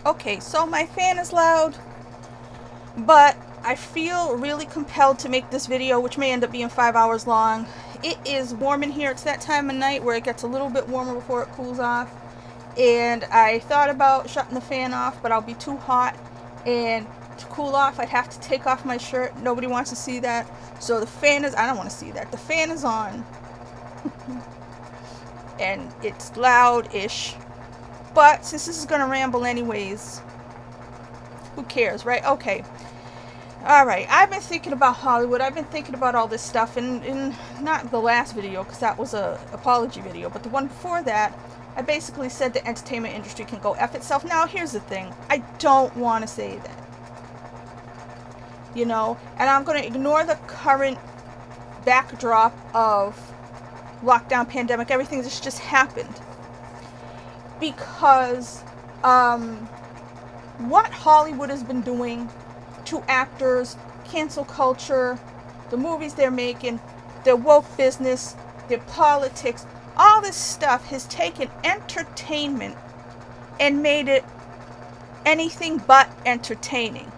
Okay, so my fan is loud, but I feel really compelled to make this video, which may end up being 5 hours long. It is warm in here. It's that time of night where it gets a little bit warmer before it cools off. And I thought about shutting the fan off, but I'll be too hot. And to cool off, I'd have to take off my shirt. Nobody wants to see that. So the fan is, I don't want to see that. The fan is on. And it's loud-ish. But since this is going to ramble anyways, who cares, right? Okay. Alright, I've been thinking about Hollywood. I've been thinking about all this stuff. And not the last video, because that was a apology video. But the one before that, I basically said the entertainment industry can go F itself. Now, here's the thing. I don't want to say that. You know? And I'm going to ignore the current backdrop of lockdown, pandemic, everything that's just happened. Because what Hollywood has been doing to actors, cancel culture, the movies they're making, their woke business, their politics, all this stuff has taken entertainment and made it anything but entertaining.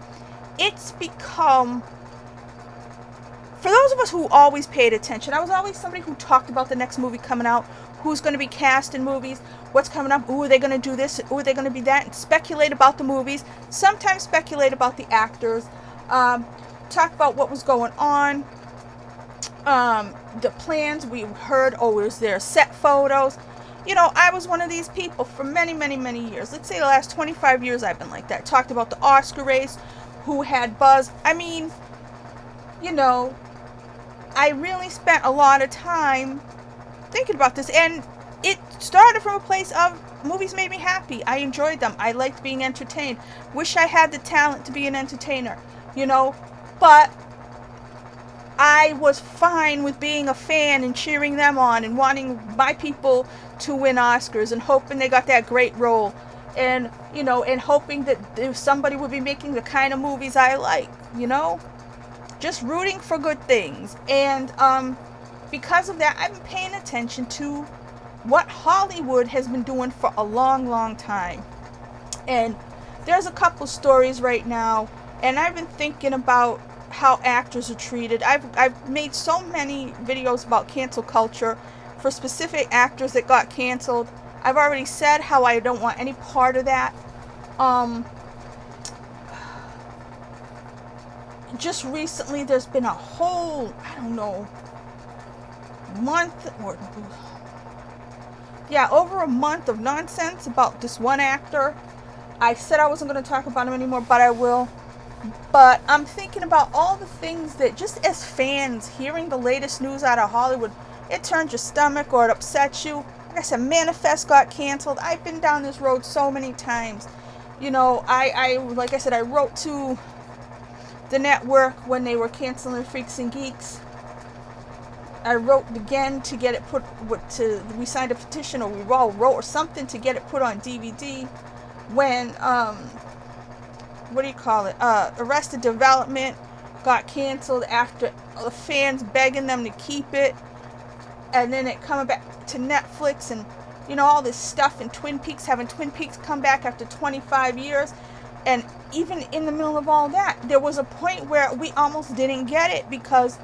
It's become, for those of us who always paid attention, I was always somebody who talked about the next movie coming out, who's going to be cast in movies, what's coming up, ooh, are they going to do this, ooh, are they going to be that, and speculate about the movies, sometimes speculate about the actors, talk about what was going on, the plans. We heard, oh, is there set photos? You know, I was one of these people for many, many, many years. Let's say the last 25 years I've been like that. Talked about the Oscar race, who had buzz. I mean, you know, I really spent a lot of time thinking about this, and it started from a place of movies made me happy. I enjoyed them. I liked being entertained. Wish I had the talent to be an entertainer, you know, but I was fine with being a fan and cheering them on and wanting my people to win Oscars and hoping they got that great role, and, you know, and hoping that somebody would be making the kind of movies I like, you know, just rooting for good things. And because of that, I've been paying attention to what Hollywood has been doing for a long, long time. And there's a couple stories right now, and I've been thinking about how actors are treated. I've made so many videos about cancel culture for specific actors that got canceled. I've already said how I don't want any part of that. Just recently there's been a whole, I don't know, month or yeah, over a month of nonsense about this one actor. I said I wasn't going to talk about him anymore, but I will. But I'm thinking about all the things that, just as fans, hearing the latest news out of Hollywood, it turns your stomach or it upsets you. Like I said, Manifest got canceled. I've been down this road so many times. You know, like I said, I wrote to the network when they were canceling Freaks and Geeks. I wrote again to get it put, we signed a petition, or we all wrote or something to get it put on DVD when, what do you call it, Arrested Development got canceled after the fans begging them to keep it, and then it coming back to Netflix, and, you know, all this stuff, and Twin Peaks, having Twin Peaks come back after 25 years, and even in the middle of all that, there was a point where we almost didn't get it because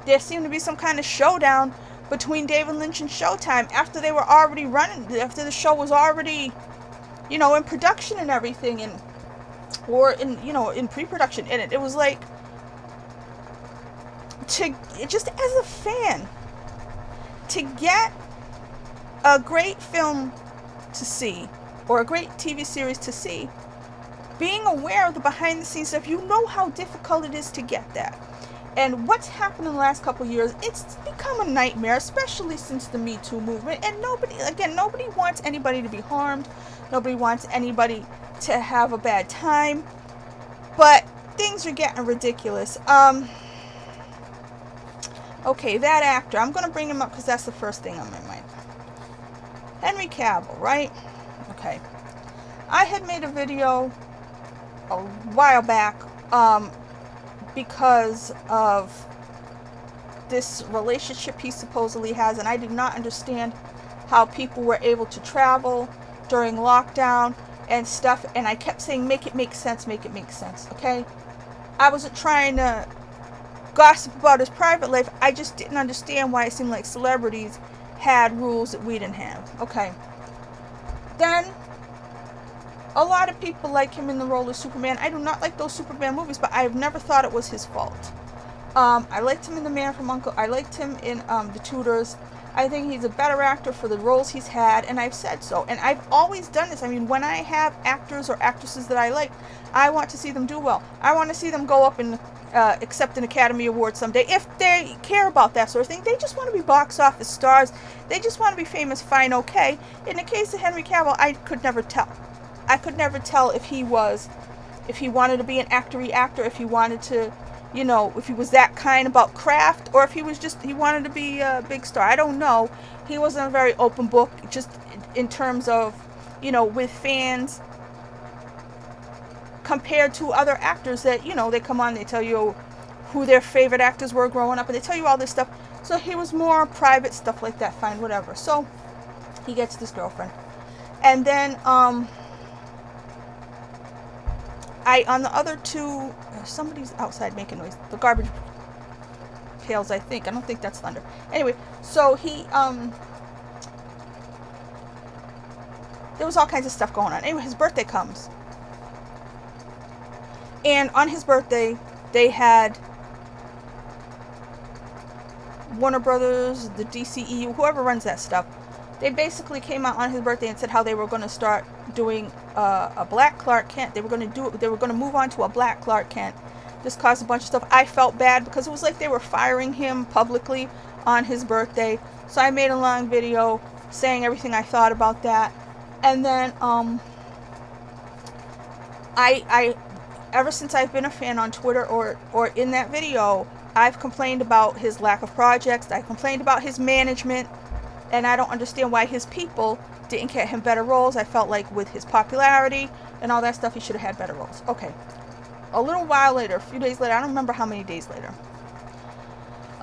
there seemed to be some kind of showdown between David Lynch and Showtime after they were already running, after the show was already, you know, in production and everything, and or in, you know, in pre-production. And it was like, just as a fan, to get a great film to see, or a great TV series to see, being aware of the behind the scenes stuff, you know how difficult it is to get that. And what's happened in the last couple of years, it's become a nightmare, especially since the Me Too movement. And nobody wants anybody to be harmed. Nobody wants anybody to have a bad time. But things are getting ridiculous. Okay, that actor, I'm going to bring him up because that's the first thing on my mind. Henry Cavill, right? Okay. I had made a video a while back, because of this relationship he supposedly has, and I did not understand how people were able to travel during lockdown, and stuff, and I kept saying, make it make sense, make it make sense, okay? I wasn't trying to gossip about his private life. I just didn't understand why it seemed like celebrities had rules that we didn't have. Okay. Then, a lot of people like him in the role of Superman. I do not like those Superman movies, but I've never thought it was his fault. I liked him in The Man from U.N.C.L.E. I liked him in The Tudors. I think he's a better actor for the roles he's had, and I've said so. And I've always done this. I mean, when I have actors or actresses that I like, I want to see them do well. I want to see them go up and accept an Academy Award someday, if they care about that sort of thing. They just want to be box office stars. They just want to be famous, fine, okay. In the case of Henry Cavill, I could never tell. I could never tell if he wanted to be an actor-y actor, if he wanted to, you know, if he was that kind about craft, or if he was just, he wanted to be a big star. I don't know. He wasn't a very open book, just in terms of, you know, with fans, compared to other actors that, you know, they come on, they tell you who their favorite actors were growing up, and they tell you all this stuff. So he was more private, stuff like that, fine, whatever. So he gets this girlfriend. And then, on the other two, somebody's outside making noise. The garbage pails, I think. I don't think that's thunder. Anyway, so he, there was all kinds of stuff going on. Anyway, his birthday comes. And on his birthday, they had Warner Brothers, the DCEU, whoever runs that stuff. They basically came out on his birthday and said how they were going to start doing a Black Clark Kent. They were going to do it. They were going to move on to a Black Clark Kent. This caused a bunch of stuff. I felt bad because it was like they were firing him publicly on his birthday. So I made a long video saying everything I thought about that. And then I ever since I've been a fan on Twitter or in that video, I've complained about his lack of projects. I complained about his management, and I don't understand why his people didn't get him better roles. I felt like with his popularity and all that stuff, he should have had better roles. Okay. A little while later, a few days later, I don't remember how many days later,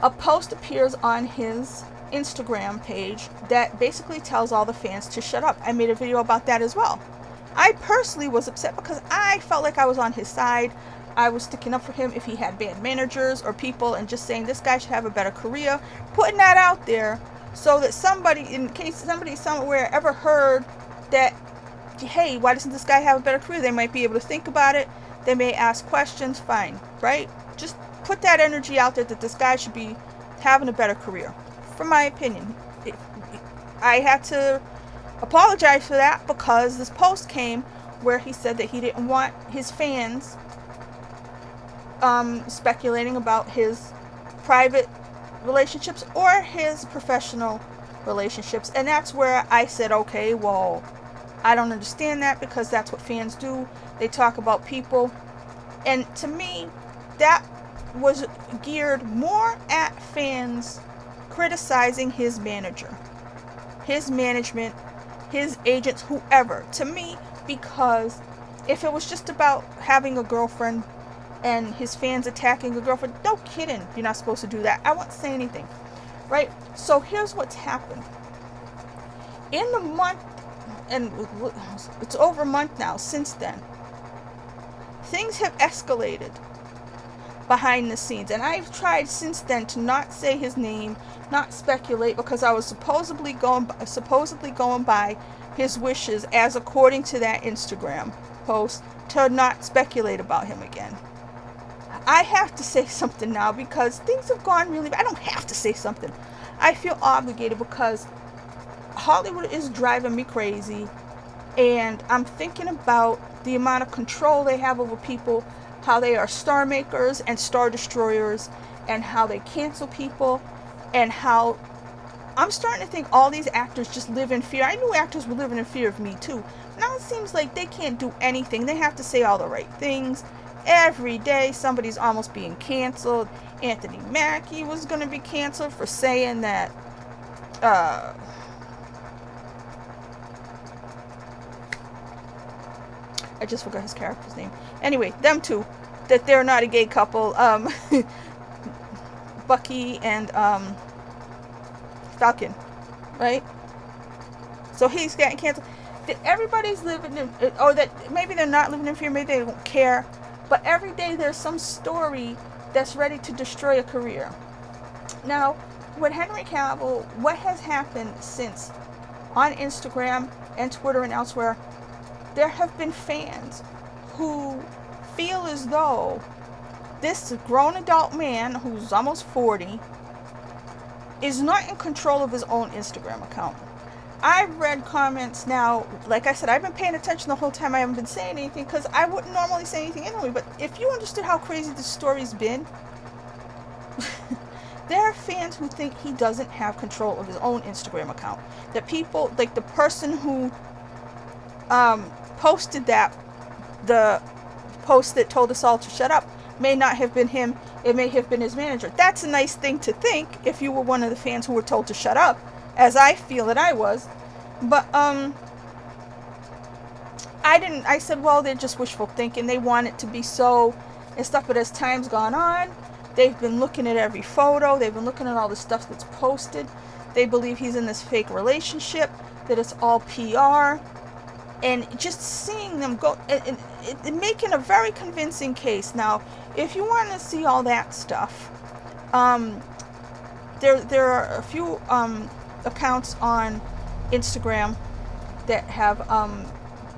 a post appears on his Instagram page that basically tells all the fans to shut up. I made a video about that as well. I personally was upset because I felt like I was on his side. I was sticking up for him if he had bad managers or people, and just saying this guy should have a better career, putting that out there so that somebody, in case somebody somewhere ever heard that, hey, why doesn't this guy have a better career, they might be able to think about it. They may ask questions, fine, right? Just put that energy out there that this guy should be having a better career. From my opinion, I had to apologize for that because this post came where he said that he didn't want his fans speculating about his private relationships or his professional relationships. And that's where I said, okay, well, I don't understand that, because that's what fans do. They talk about people. And to me, that was geared more at fans criticizing his manager, his management, his agents, whoever. To me, because if it was just about having a girlfriend and his fans attacking a girlfriend, no kidding, you're not supposed to do that. I won't say anything, right? So here's what's happened. In the month, and it's over a month now since then, things have escalated behind the scenes, and I've tried since then to not say his name, not speculate, because I was supposedly going by his wishes, as according to that Instagram post, to not speculate about him again. I have to say something now because things have gone really bad. I don't have to say something. I feel obligated because Hollywood is driving me crazy, and I'm thinking about the amount of control they have over people, how they are star makers and star destroyers, and how they cancel people, and how I'm starting to think all these actors just live in fear. I knew actors were living in fear of me too. Now it seems like they can't do anything. They have to say all the right things. Every day somebody's almost being canceled. Anthony Mackie was going to be canceled for saying that I just forgot his character's name. Anyway, them two, that they're not a gay couple. Bucky and Falcon, right? So he's getting canceled. everybody's living in, or that maybe they're not living in fear, maybe they don't care, but every day there's some story that's ready to destroy a career. Now, with Henry Cavill, what has happened since on Instagram and Twitter and elsewhere, there have been fans who feel as though this grown adult man who's almost 40 is not in control of his own Instagram account. I've read comments now, like I said, I've been paying attention the whole time. I haven't been saying anything because I wouldn't normally say anything anyway, but if you understood how crazy this story's been, there are fans who think he doesn't have control of his own Instagram account. That people, like the person who posted that, the post that told us all to shut up, may not have been him. It may have been his manager. That's a nice thing to think if you were one of the fans who were told to shut up, as I feel that I was. But I said, well, they're just wishful thinking. They want it to be so and stuff. But as time's gone on, they've been looking at every photo. They've been looking at all the stuff that's posted. They believe he's in this fake relationship, that it's all PR. And just seeing them go and making a very convincing case. Now, if you want to see all that stuff, there are a few accounts on Instagram that have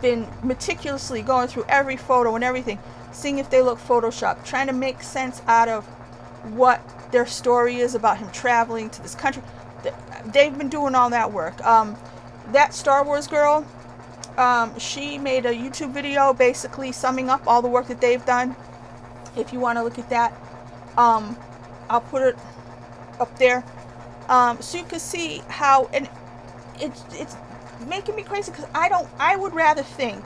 been meticulously going through every photo and everything, seeing if they look photoshopped, trying to make sense out of what their story is about him traveling to this country. They've been doing all that work. That Star Wars girl, she made a YouTube video basically summing up all the work that they've done. If you want to look at that, I'll put it up there, so you can see how, and it's making me crazy because I would rather think,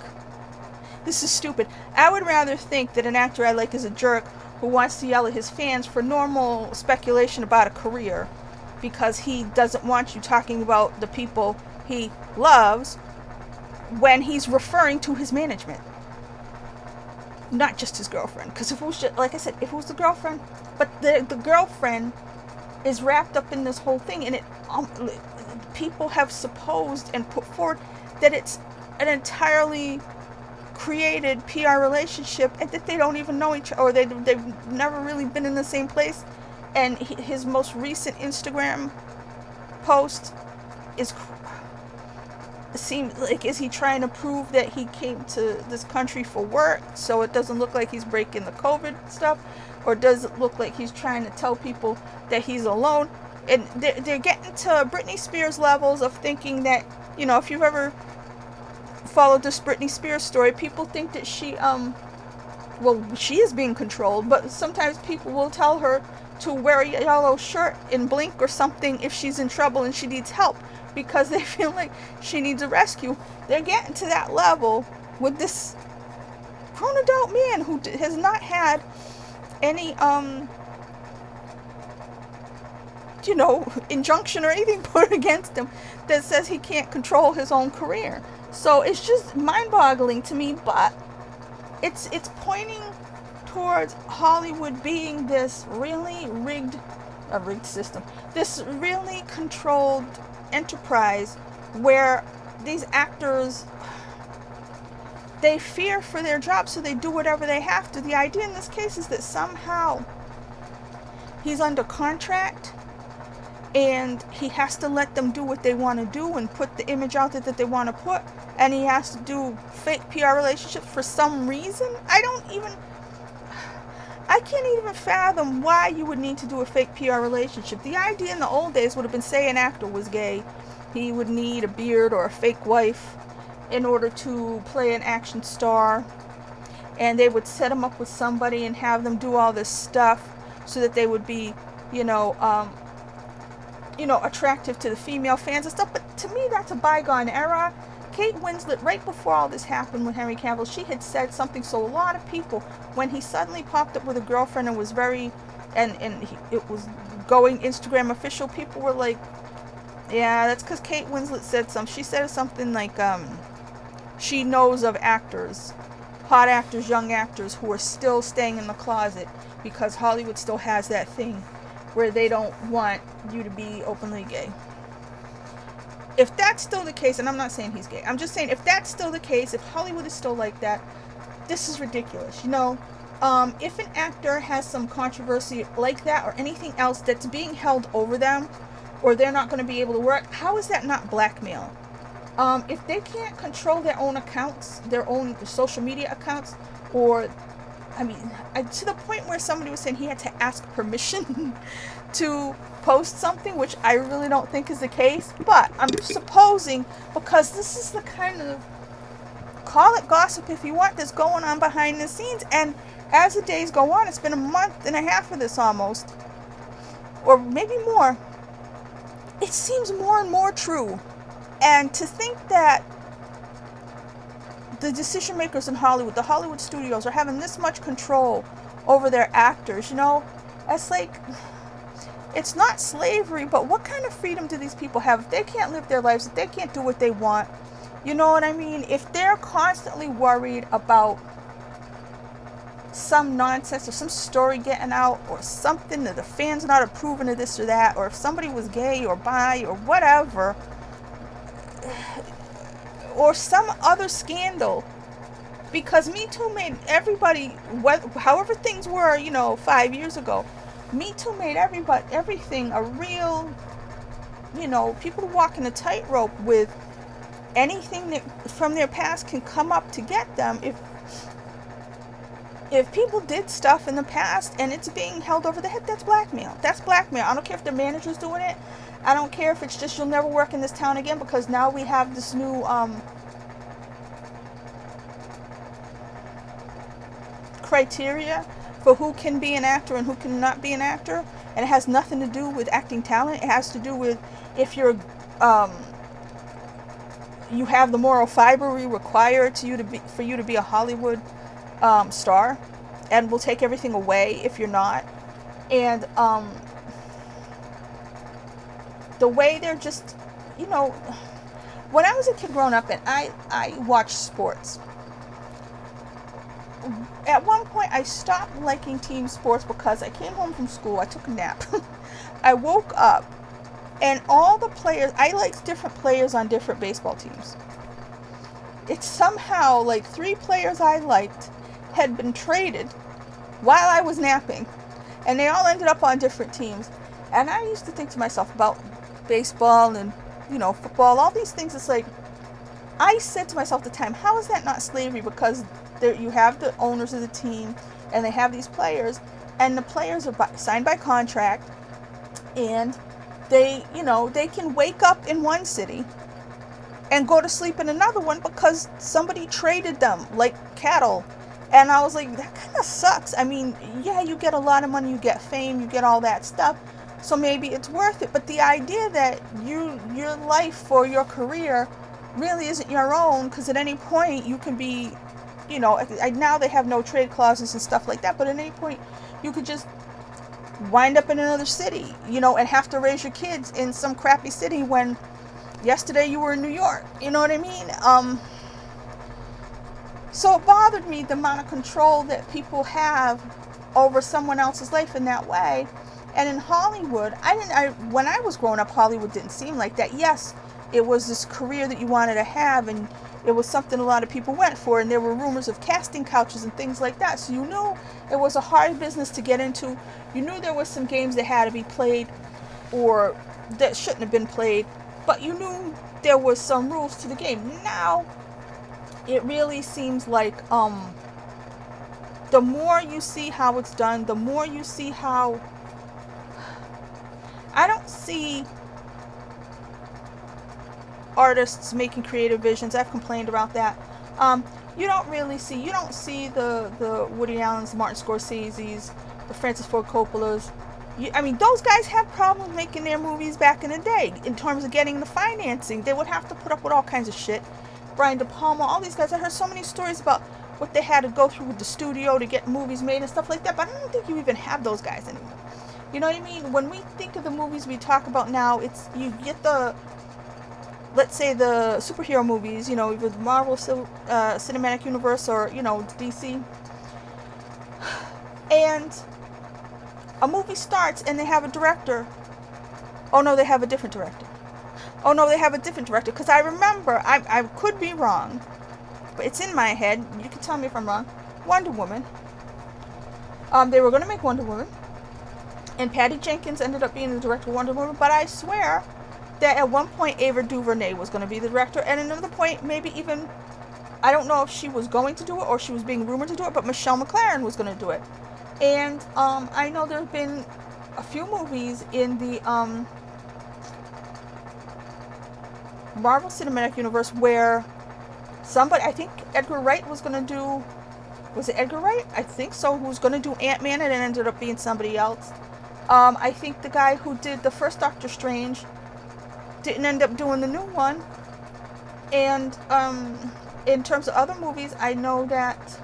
this is stupid, I would rather think that an actor I like is a jerk who wants to yell at his fans for normal speculation about a career because he doesn't want you talking about the people he loves when he's referring to his management, not just his girlfriend. Because if it was just, like I said, if it was the girlfriend, but the girlfriend is wrapped up in this whole thing, and it people have supposed and put forward that it's an entirely created PR relationship and that they don't even know each other, or they've never really been in the same place. And his most recent Instagram post seems like, is he trying to prove that he came to this country for work so it doesn't look like he's breaking the COVID stuff, or does it look like he's trying to tell people that he's alone? And they're getting to Britney Spears levels of thinking that, you know, if you've ever followed this Britney Spears story, people think that she well, she is being controlled, but sometimes people will tell her to wear a yellow shirt and blink or something if she's in trouble and she needs help, because they feel like she needs a rescue. They're getting to that level with this grown adult man who has not had any, you know, injunction or anything put against him that says he can't control his own career. So it's just mind-boggling to me, but it's pointing towards Hollywood being this really rigged system, this really controlled enterprise where these actors, they fear for their jobs, so they do whatever they have to. The idea in this case is that somehow he's under contract and he has to let them do what they want to do and put the image out there that they want to put, and he has to do fake PR relationships for some reason. I can't even fathom why you would need to do a fake PR relationship. The idea in the old days would have been, say an actor was gay, he would need a beard or a fake wife in order to play an action star, and they would set him up with somebody and have them do all this stuff so that they would be, you know, attractive to the female fans and stuff. But to me, that's a bygone era. Kate Winslet, right before all this happened with Henry Cavill, she had said something, so a lot of people, when he suddenly popped up with a girlfriend and was very, it was going Instagram official, people were like, yeah, that's because Kate Winslet said something. She said something like, she knows of actors, hot actors, young actors, who are still staying in the closet because Hollywood still has that thing where they don't want you to be openly gay. if that's still the case, and I'm not saying he's gay, I'm just saying if that's still the case, if Hollywood is still like that, this is ridiculous. You know, if an actor has some controversy like that or anything else that's being held over them, or they're not going to be able to work, how is that not blackmail? If they can't control their own accounts, their own social media accounts, or, I mean, to the point where somebody was saying he had to ask permission to post something, which I really don't think is the case, but I'm supposing, because this is the kind of, call it gossip if you want, that's going on behind the scenes, and as the days go on, it's been a month and a half of this almost, or maybe more, it seems more and more true. And to think that the decision makers in Hollywood, the Hollywood studios, are having this much control over their actors, you know, it's like, it's not slavery, but what kind of freedom do these people have if they can't live their lives, if they can't do what they want? You know what I mean? If they're constantly worried about some nonsense or some story getting out, or something that the fans not approving of this or that, or if somebody was gay or bi or whatever, or some other scandal, because Me Too made everybody, however things were, you know, 5 years ago, Me Too made everything a real, you know, people walking a tightrope with anything that from their past can come up to get them. If people did stuff in the past and it's being held over the head, that's blackmail. That's blackmail. I don't care if the manager's doing it. I don't care if it's just you'll never work in this town again, because now we have this new criteria for who can be an actor and who cannot be an actor, and it has nothing to do with acting talent. It has to do with if you're you have the moral fiber required for you to be a Hollywood star, and we'll take everything away if you're not. And the way they're just, you know, when I was a kid growing up and I watched sports, at one point I stopped liking team sports because I came home from school, I took a nap, I woke up, and all the players, I liked different players on different baseball teams. It's somehow like 3 players I liked had been traded while I was napping, and they all ended up on different teams. And I used to think to myself about baseball and, you know, football, all these things. It's like, I said to myself at the time, how is that not slavery? Because there you have the owners of the team, and they have these players, and the players are signed by contract, and they, you know, they can wake up in one city and go to sleep in another one because somebody traded them like cattle. And I was like, that kind of sucks. I mean, yeah, you get a lot of money, you get fame, you get all that stuff, so maybe it's worth it. But the idea that your life or your career really isn't your own, because at any point you can be, you know, now they have no trade clauses and stuff like that, but at any point you could just wind up in another city, you know, and have to raise your kids in some crappy city when yesterday you were in New York. You know what I mean? So it bothered me, the amount of control that people have over someone else's life in that way. And in Hollywood, when I was growing up, Hollywood didn't seem like that. Yes, it was this career that you wanted to have, and it was something a lot of people went for, and there were rumors of casting couches and things like that. So you knew it was a hard business to get into. You knew there were some games that had to be played or that shouldn't have been played, but you knew there was some rules to the game. Now, it really seems like the more you see how it's done, the more you see how, I don't see artists making creative visions. I've complained about that. You don't see the Woody Allen's, Martin Scorsese's, the Francis Ford Coppola's. I mean, those guys had problems making their movies back in the day in terms of getting the financing. They would have to put up with all kinds of shit. Brian De Palma, all these guys. I heard so many stories about what they had to go through with the studio to get movies made and stuff like that, but I don't think you even have those guys anymore. You know what I mean? When we think of the movies we talk about now, it's, you get the, let's say the superhero movies, you know, with Marvel Cinematic Universe, or, you know, DC, and a movie starts and they have a director. Oh no, they have a different director. Oh no, they have a different director, because I remember, I could be wrong, but it's in my head, you can tell me if I'm wrong. Wonder Woman. They were going to make Wonder Woman, and Patty Jenkins ended up being the director of Wonder Woman, but I swear that at one point Ava DuVernay was going to be the director, and another point maybe even, I don't know if she was going to do it or she was being rumored to do it, but Michelle MacLaren was going to do it. And I know there have been a few movies in the Marvel Cinematic Universe where somebody, I think Edgar Wright was going to do, was it Edgar Wright? I think so, who was going to do Ant-Man, and it ended up being somebody else. I think the guy who did the first Doctor Strange didn't end up doing the new one. And in terms of other movies, I know that,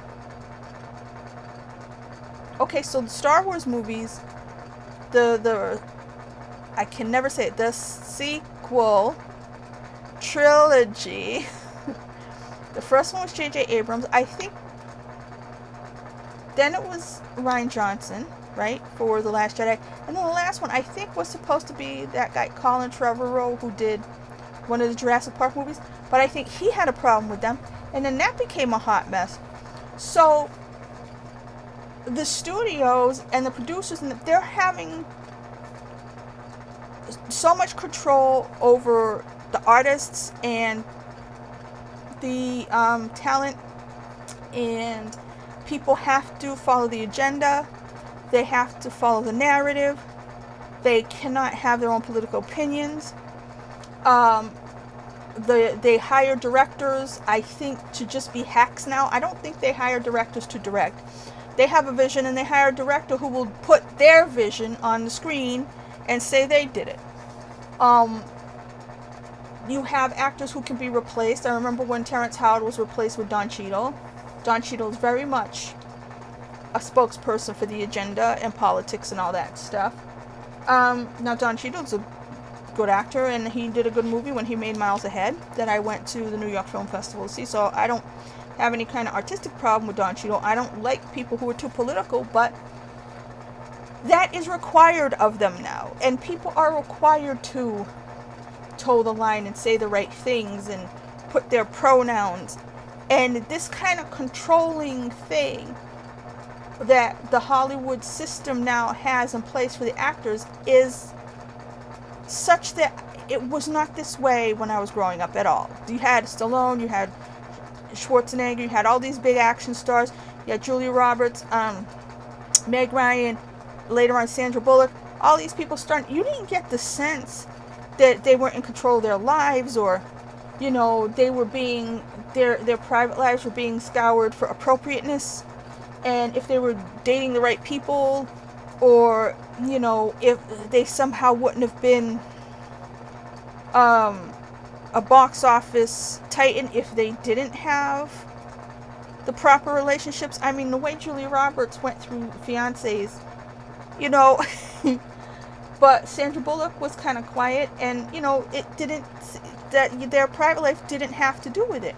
okay, so the Star Wars movies, the I can never say it, the sequel trilogy, the first one was J.J. Abrams, I think. Then it was Rian Johnson, right, for The Last Jedi. And then the last one, I think, was supposed to be that guy Colin Trevorrow, who did one of the Jurassic Park movies. But I think he had a problem with them. And then that became a hot mess. So the studios and the producers, they're having so much control over the artists and the talent, and people have to follow the agenda. They have to follow the narrative. They cannot have their own political opinions. They hire directors, I think, to just be hacks now. I don't think they hire directors to direct. They have a vision, and they hire a director who will put their vision on the screen and say they did it. You have actors who can be replaced. I remember when Terrence Howard was replaced with Don Cheadle. Don Cheadle is very much a spokesperson for the agenda and politics and all that stuff. Now, Don Cheadle's a good actor, and he did a good movie when he made Miles Ahead that I went to the New York Film Festival to see, so I don't have any kind of artistic problem with Don Cheadle. I don't like people who are too political, but that is required of them now, and people are required to toe the line and say the right things and put their pronouns. And this kind of controlling thing that the Hollywood system now has in place for the actors is such that it was not this way when I was growing up at all. You had Stallone, you had Schwarzenegger, you had all these big action stars, you had Julia Roberts, Meg Ryan, later on Sandra Bullock, all these people starting, you didn't get the sense that they weren't in control of their lives, or, you know, they were being, their private lives were being scoured for appropriateness, and if they were dating the right people, or, you know, if they somehow wouldn't have been a box office titan if they didn't have the proper relationships. I mean, the way Julia Roberts went through fiancés, you know, but Sandra Bullock was kind of quiet, and, you know, it didn't, that their private life didn't have to do with it.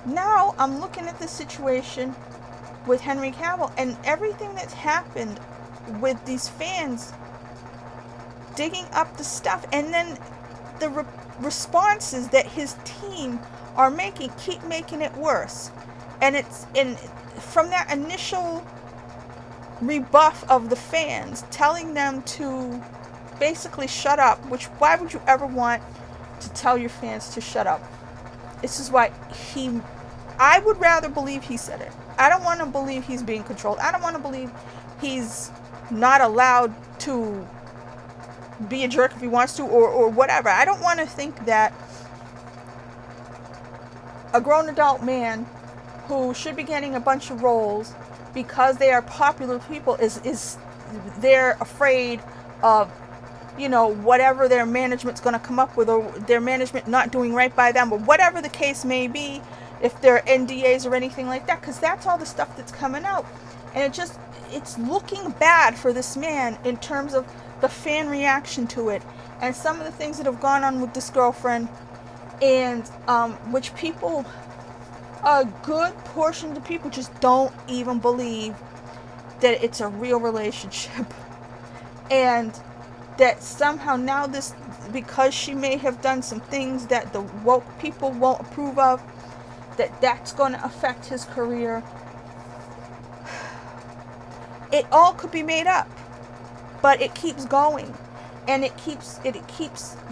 Now I'm looking at the situation with Henry Cavill and everything that's happened with these fans digging up the stuff, and then the responses that his team are making keep making it worse. And it's from that initial rebuff of the fans telling them to basically shut up, which, why would you ever want to tell your fans to shut up? This is why I would rather believe he said it. I don't want to believe he's being controlled. I don't want to believe he's not allowed to be a jerk if he wants to, or whatever. I don't want to think that a grown adult man who should be getting a bunch of roles because they are popular people is they're afraid of, you know, whatever their management's going to come up with, or their management not doing right by them, or whatever the case may be, if they're NDAs or anything like that, because that's all the stuff that's coming out. And it's looking bad for this man in terms of the fan reaction to it, and some of the things that have gone on with this girlfriend, and which people, a good portion of the people, just don't even believe that it's a real relationship, and that somehow now this because she may have done some things that the woke people won't approve of, that's going to affect his career. It all could be made up, but it keeps going, and it keeps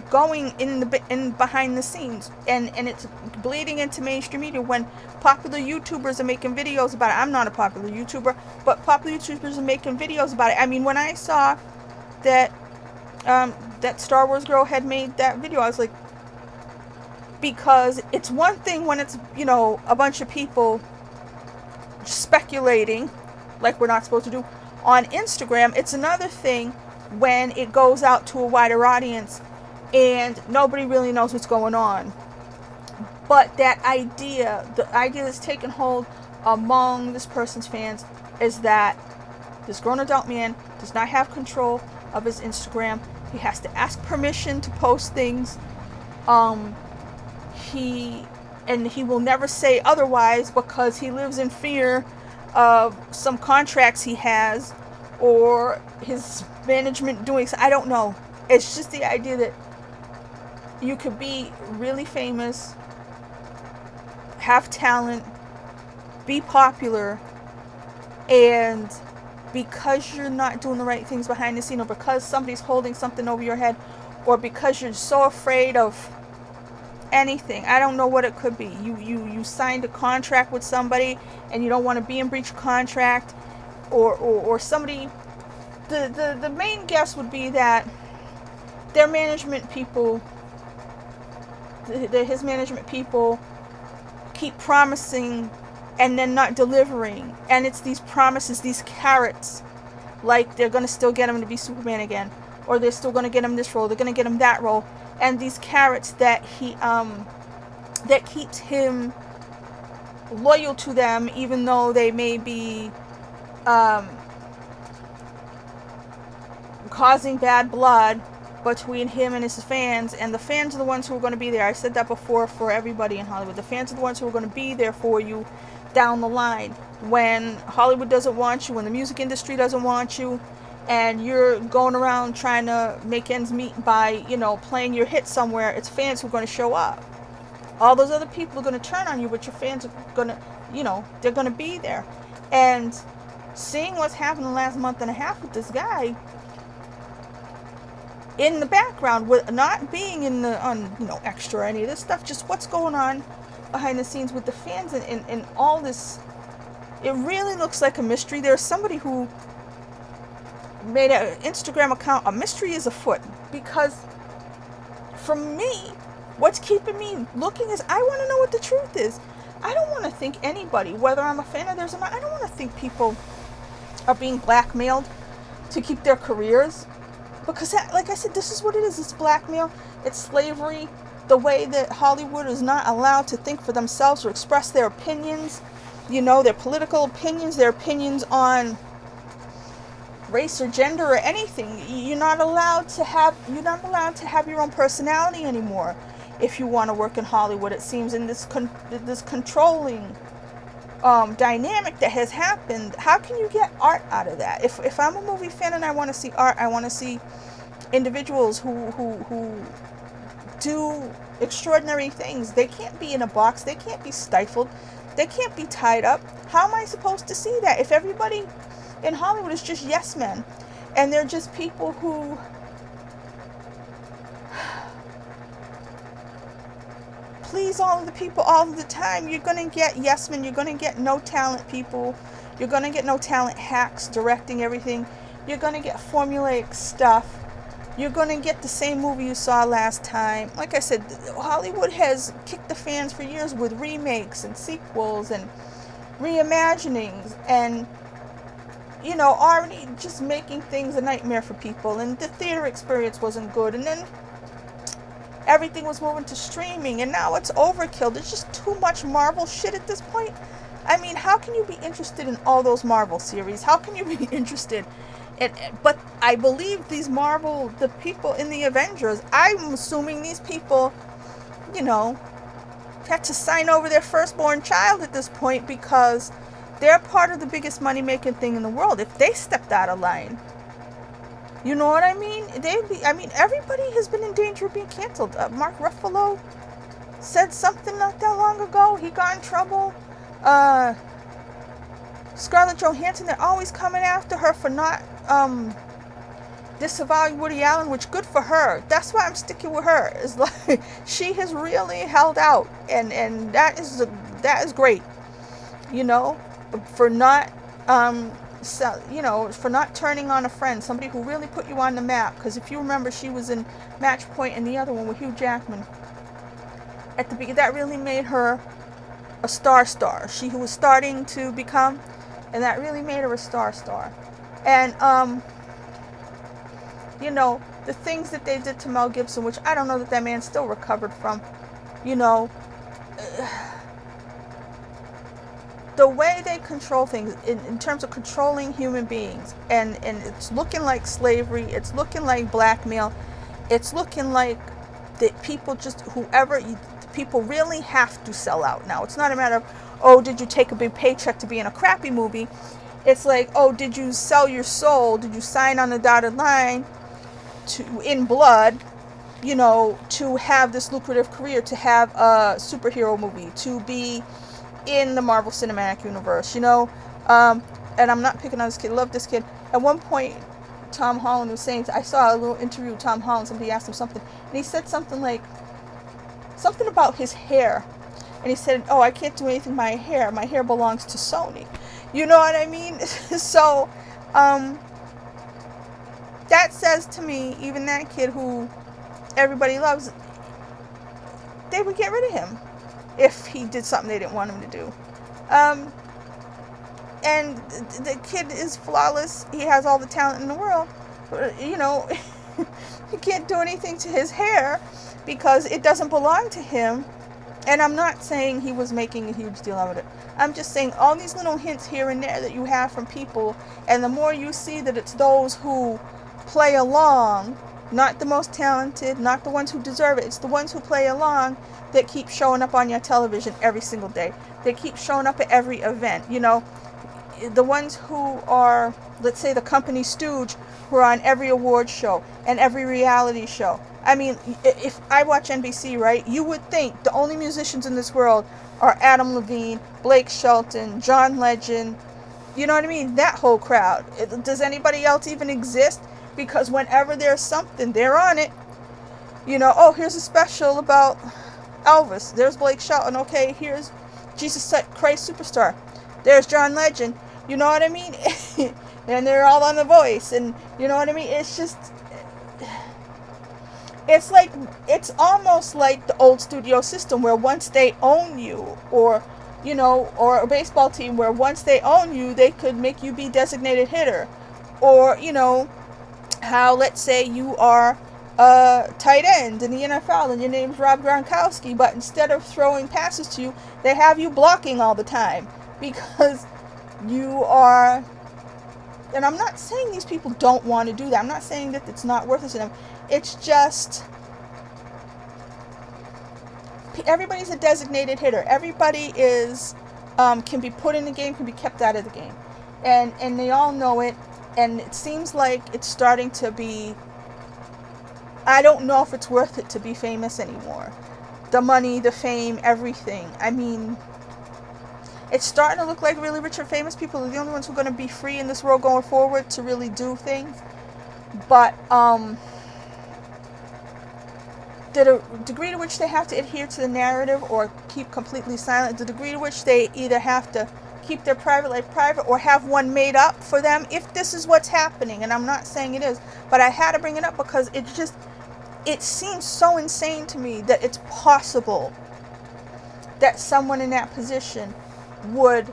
going in behind the scenes, and it's bleeding into mainstream media when popular YouTubers are making videos about it. I'm not a popular YouTuber, but popular YouTubers are making videos about it. I mean, when I saw that that Star Wars girl had made that video, I was like, because it's one thing when it's, you know, a bunch of people speculating like we're not supposed to do on Instagram. It's another thing when it goes out to a wider audience and nobody really knows what's going on. But that idea, the idea that's taken hold among this person's fans, is that this grown adult man does not have control of his Instagram. He has to ask permission to post things. He will never say otherwise because he lives in fear of some contracts he has or his management doing so. I don't know. It's just the idea that you could be really famous, have talent, be popular, and because you're not doing the right things behind the scene, or because somebody's holding something over your head, or because you're so afraid of anything. I don't know what it could be. You signed a contract with somebody and you don't want to be in breach of contract, or somebody. The main guess would be that their management people, his management people, keep promising and then not delivering, and it's these promises, these carrots, like they're gonna still get him to be Superman again, or they're still gonna get him this role, they're gonna get him that role, and these carrots that he that keeps him loyal to them, even though they may be causing bad blood between him and his fans. And the fans are the ones who are going to be there. I said that before for everybody in Hollywood. The fans are the ones who are going to be there for you down the line when Hollywood doesn't want you, when the music industry doesn't want you, and you're going around trying to make ends meet by, you know, playing your hit somewhere. It's fans who are going to show up. All those other people are going to turn on you, but your fans are going to, you know, they're going to be there. And seeing what's happened the last month and a half with this guy in the background, with not being in the you know, extra or any of this stuff, just what's going on behind the scenes with the fans and all this, it really looks like a mystery. There's somebody who made an Instagram account, a mystery is afoot, because for me, what's keeping me looking is I want to know what the truth is. I don't want to think anybody, whether I'm a fan of theirs or not, I don't want to think people are being blackmailed to keep their careers. Because, like I said, this is what it is. It's blackmail. It's slavery. The way that Hollywood is not allowed to think for themselves or express their opinions, you know, their political opinions, their opinions on race or gender or anything. You're not allowed to have your own personality anymore if you want to work in Hollywood. It seems in this controlling dynamic that has happened. How can you get art out of that? If I'm a movie fan and I want to see art, I want to see individuals who do extraordinary things. They can't be in a box. They can't be stifled. They can't be tied up. How am I supposed to see that if everybody in Hollywood is just yes men, and they're just people who please all of the people all of the time? You're going to get yes men. You're going to get no talent people. You're going to get no talent hacks directing everything. You're going to get formulaic stuff. You're going to get the same movie you saw last time. Like I said, Hollywood has kicked the fans for years with remakes and sequels and reimaginings, and, you know, already just making things a nightmare for people. And the theater experience wasn't good. And then everything was moving to streaming, and now it's overkill. There's just too much Marvel shit at this point. I mean, how can you be interested in all those Marvel series? How can you be interested in, but I believe these Marvel, the people in the Avengers, I'm assuming these people, you know, had to sign over their firstborn child at this point, because they're part of the biggest money-making thing in the world. If they stepped out of line, You know what I mean? I mean, everybody has been in danger of being canceled. Mark Ruffalo said something not that long ago. He got in trouble. Scarlett Johansson, they're always coming after her for not disavowing Woody Allen, which good for her. That's why I'm sticking with her. It's like she has really held out, and that is great. You know, for not for not turning on a friend, somebody who really put you on the map. Because if you remember, she was in Match Point and the other one with Hugh Jackman. At the beginning, that really made her a star. She who was starting to become, and that really made her a star. And you know, the things that they did to Mel Gibson, which I don't know that man still recovered from. You know, the way they control things in terms of controlling human beings, and it's looking like slavery, it's looking like blackmail, it's looking like that people just, people really have to sell out now. It's not a matter of, oh, did you take a big paycheck to be in a crappy movie? It's like, oh, did you sell your soul? Did you sign on the dotted line in blood, you know, to have this lucrative career, to have a superhero movie, to be in the Marvel Cinematic Universe, you know? And I'm not picking on this kid. I love this kid. At one point, Tom Holland was saying, I saw a little interview with Tom Holland, somebody asked him something, and he said something about his hair. And he said, oh, I can't do anything with my hair. My hair belongs to Sony. You know what I mean? So, that says to me, even that kid who everybody loves, they would get rid of him if he did something they didn't want him to do. And the kid is flawless. He has all the talent in the world. You know, he can't do anything to his hair because it doesn't belong to him. And I'm not saying he was making a huge deal out of it. I'm just saying all these little hints here and there that you have from people, and the more you see that it's those who play along, not the most talented, not the ones who deserve it, it's the ones who play along that keep showing up on your television every single day. They keep showing up at every event, you know. The ones who are, let's say, the company stooge, who are on every award show and every reality show. I mean, if I watch NBC, right, you would think the only musicians in this world are Adam Levine, Blake Shelton, John Legend, you know what I mean? That whole crowd. Does anybody else even exist? Because whenever there's something, they're on it. You know, oh, here's a special about Elvis. There's Blake Shelton. Okay, here's Jesus Christ Superstar. There's John Legend. You know what I mean? And they're all on The Voice. And you know what I mean? It's just, it's almost like the old studio system where once they own you, or, you know, or a baseball team where once they own you, they could make you be designated hitter. Or, you know, how, let's say you are a tight end in the NFL and your name's Rob Gronkowski, but instead of throwing passes to you, they have you blocking all the time because you are. And I'm not saying these people don't want to do that. I'm not saying that it's not worth it to them. It's just everybody's a designated hitter. Everybody is can be put in the game, can be kept out of the game, and they all know it. And it seems like it's starting to be, I don't know if it's worth it to be famous anymore. The money, the fame, everything. I mean, it's starting to look like really rich and famous people are the only ones who are going to be free in this world going forward to really do things. But the degree to which they have to adhere to the narrative or keep completely silent, the degree to which they either have to keep their private life private or have one made up for them, if this is what's happening. And I'm not saying it is, but I had to bring it up because it seems so insane to me that it's possible that someone in that position would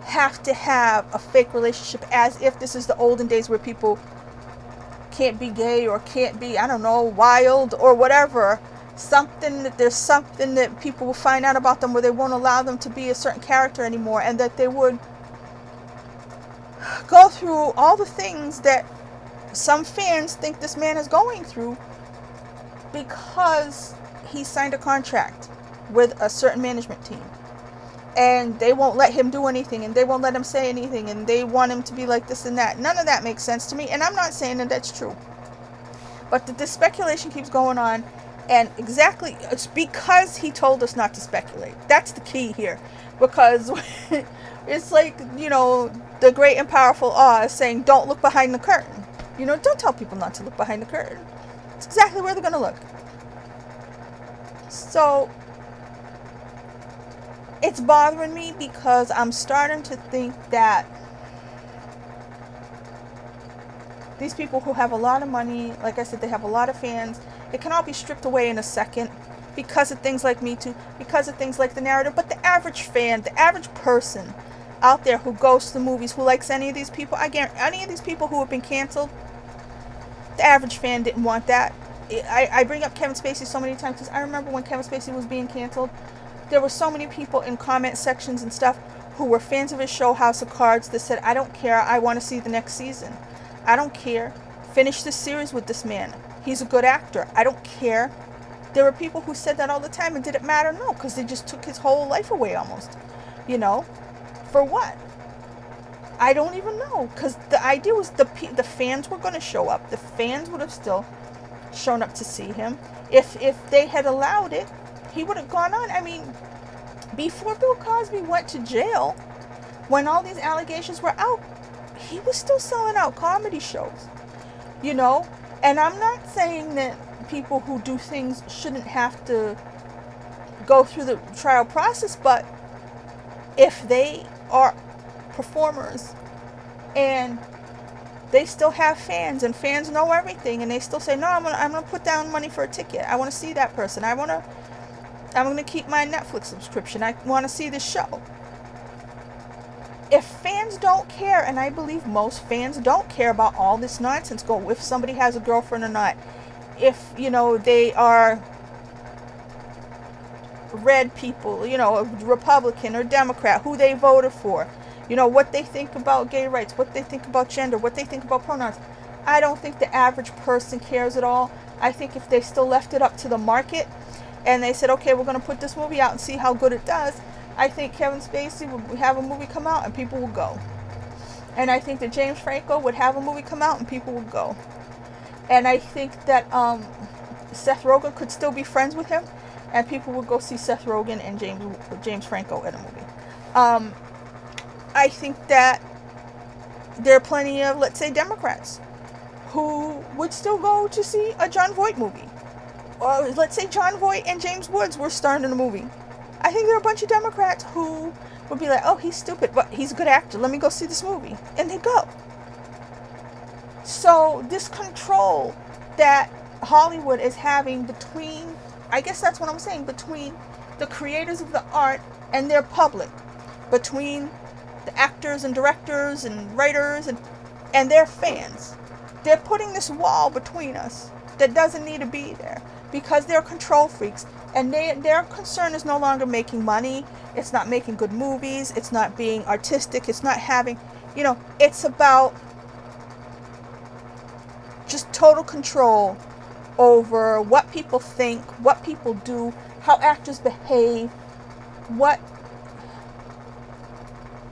have to have a fake relationship, as if this is the olden days where people can't be gay or can't be, I don't know, wild or whatever. There's something that people will find out about them where they won't allow them to be a certain character anymore, and that they would go through all the things that some fans think this man is going through because he signed a contract with a certain management team. and they won't let him do anything, and they won't let him say anything, and they want him to be like this and that. None of that makes sense to me, and I'm not saying that that's true. But the speculation keeps going on, and exactly, it's because he told us not to speculate. That's the key here. Because it's like, you know, the great and powerful Oz saying, don't look behind the curtain. You know, don't tell people not to look behind the curtain. It's exactly where they're going to look. So, it's bothering me because I'm starting to think that these people who have a lot of money, like I said, they have a lot of fans, it can all be stripped away in a second because of things like Me Too, because of things like the narrative. But the average fan, the average person out there who goes to the movies, who likes any of these people, I guarantee any of these people who have been canceled, the average fan didn't want that. I bring up Kevin Spacey so many times because I remember when Kevin Spacey was being canceled, there were so many people in comment sections and stuff who were fans of his show House of Cards that said, I don't care, I want to see the next season. I don't care. Finish this series with this man. He's a good actor. I don't care. There were people who said that all the time, and did it matter? No, because they just took his whole life away almost. You know? For what? I don't even know. Because the idea was the fans were going to show up. The fans would have still shown up to see him. If they had allowed it, he would have gone on. I mean, before Bill Cosby went to jail, when all these allegations were out, he was still selling out comedy shows, you know. And I'm not saying that people who do things shouldn't have to go through the trial process, but if they are performers and they still have fans, and fans know everything, and they still say, no, I'm gonna put down money for a ticket, I want to see that person, I'm gonna keep my Netflix subscription, I want to see this show. If fans don't care, and I believe most fans don't care about all this nonsense, go if somebody has a girlfriend or not, if, you know, they are red people, you know, a Republican or Democrat, who they voted for, you know, what they think about gay rights, what they think about gender, what they think about pronouns. I don't think the average person cares at all. I think if they still left it up to the market and they said, okay, we're going to put this movie out and see how good it does, I think Kevin Spacey would have a movie come out and people would go. And I think that James Franco would have a movie come out and people would go. And I think that Seth Rogen could still be friends with him and people would go see Seth Rogen and James Franco in a movie. I think that there are plenty of, let's say, Democrats who would still go to see a Jon Voight movie. Or let's say Jon Voight and James Woods were starring in a movie. I think there are a bunch of Democrats who would be like, oh, he's stupid, but he's a good actor. Let me go see this movie. And they go. So this control that Hollywood is having between, I guess that's what I'm saying, between the creators of the art and their public, between the actors and directors and writers and their fans. They're putting this wall between us that doesn't need to be there because they're control freaks. And their concern is no longer making money. It's not making good movies. It's not being artistic. It's not having, you know, it's about just total control over what people think, what people do, how actors behave, what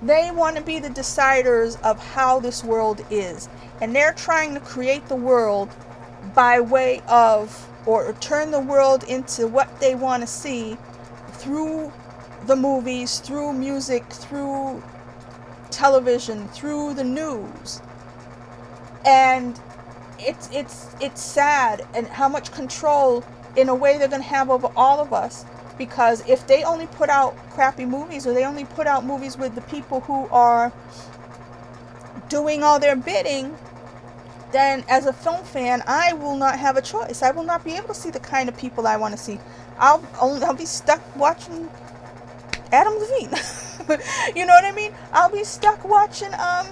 they want to be the deciders of how this world is. And they're trying to create the world by way of, or turn the world into what they want to see through the movies, through music, through television, through the news. And it's sad, and how much control in a way they're going to have over all of us. Because if they only put out crappy movies, or they only put out movies with the people who are doing all their bidding, then as a film fan, I will not have a choice. I will not be able to see the kind of people I want to see. I'll be stuck watching Adam Levine. You know what I mean? I'll be stuck watching, I